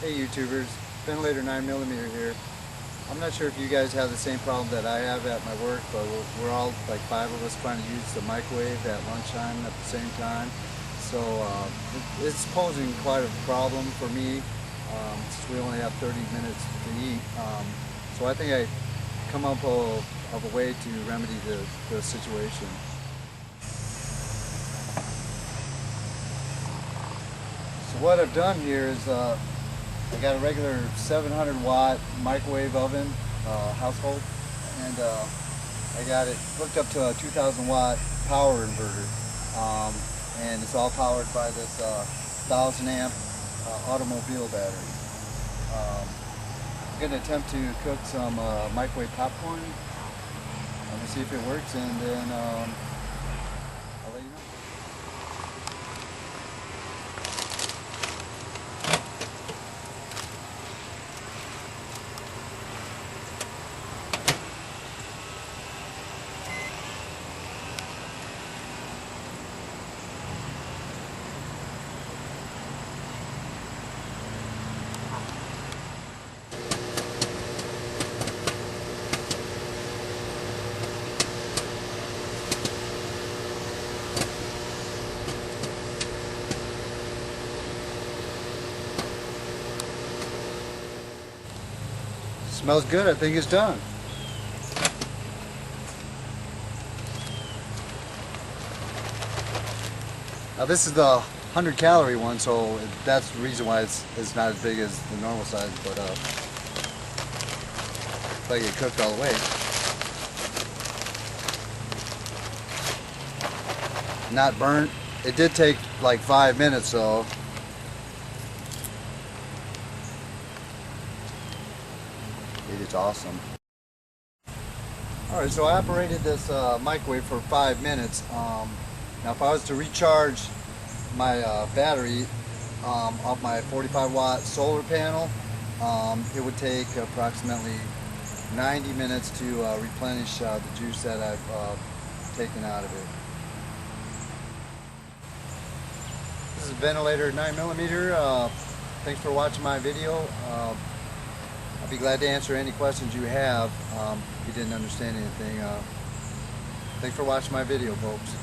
Hey YouTubers, Ventilator 9mm here. I'm not sure if you guys have the same problem that I have at my work, but we're all like 5 of us trying to use the microwave at lunchtime at the same time. So it's posing quite a problem for me since we only have 30 minutes to eat. So I think I come up of a way to remedy the situation. So what I've done here is I got a regular 700-watt microwave oven, household, and I got it hooked up to a 2,000-watt power inverter, and it's all powered by this 1,000-amp automobile battery. I'm going to attempt to cook some microwave popcorn. I'm going to see if it works, and then I'll let you know. Smells good. I think it's done. Now this is the 100-calorie one, so that's the reason why it's not as big as the normal size, but if I get cooked all the way. Not burnt. It did take like 5 minutes though. It's awesome. Alright, so I operated this microwave for 5 minutes. Now if I was to recharge my battery off my 45-watt solar panel, it would take approximately 90 minutes to replenish the juice that I've taken out of it. This is Ventilator 9mm. Thanks for watching my video. I'll be glad to answer any questions you have if you didn't understand anything. Thanks for watching my video, folks.